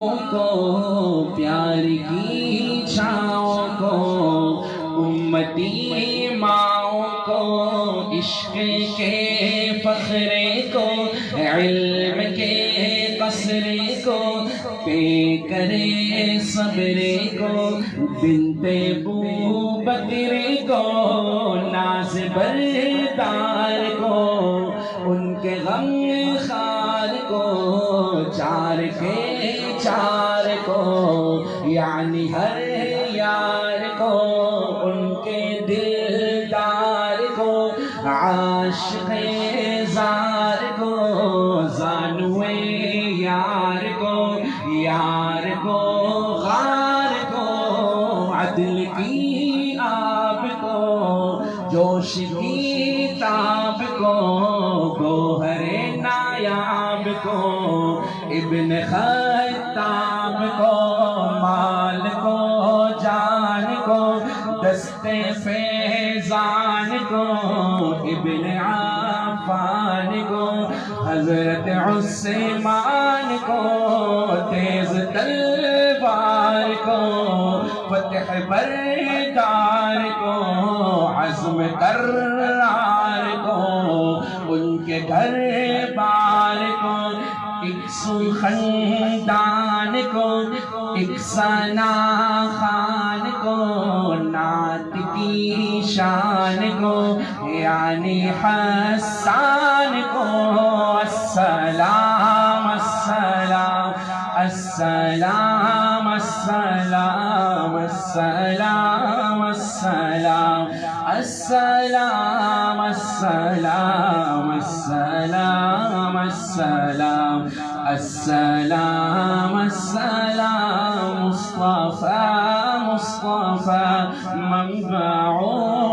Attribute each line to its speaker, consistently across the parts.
Speaker 1: کو پیار کی چھاؤں کو امتی ماؤں کو عشق کے فخرے کو علم کے قصرے کو پے کرے صبرے کو بنت بو بکرے کو ناز بردار کو ان کے غم خار کو چار کے چار کو یعنی ہر یار کو ان کے دلدار کو عاشق زار کو زانوے یار کو غار کو عدل کی آب کو جوش کی تاب کو گوہر نایاب کو ابن خطاب کو مال کو جان کو دست فیضان کو ابن عفان کو حضرت عثمان کو تیز تلوار کو فتح بردار کو عزم کرار کو ان کے گھر بار کو ایک سو خندان کو ایک ثنا خان کو نعت کی شان کو یعنی حسان کو السلام السلام السلام السلام السلام السلام السلام السلام السلام السلام السلام السلام مصطفى مصطفى منبع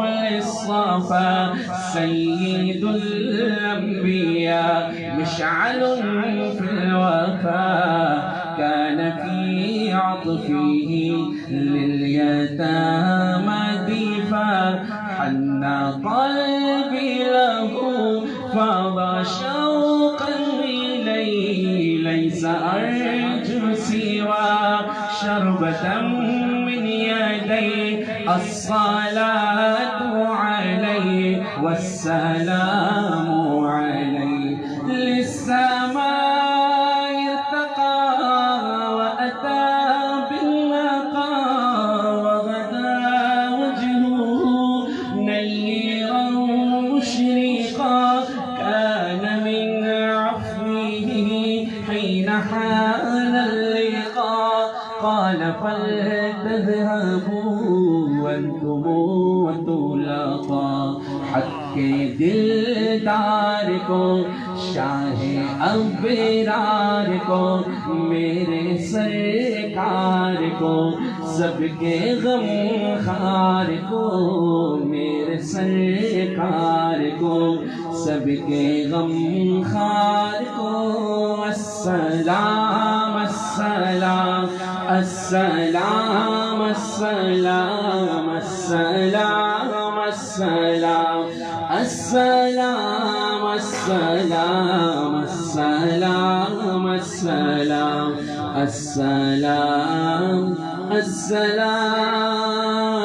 Speaker 1: للصفا سيد الأنبياء مشعل في الوفا كان في عطفه لليتامى ضيفا حن قلبي له فضى شوقا إليه ليس أرجو سوى شربة من يدي الصلاة عليه والسلام عليه للسماء ارتقى وأتى بالنقى وغدا وجهه نيرا مشرقا كان من عفوه حين حان اللقاء قال فلتذهبوا وانتم وتلاقى حق کے دلدار کو شاہ ابرار کو میرے سرکار کو سب کے غم خار کو میرے سرکار کو سب کے غم خار کو السلام السلام السلام السلام السلام السلام السلام السلام السلام السلام السلام السلام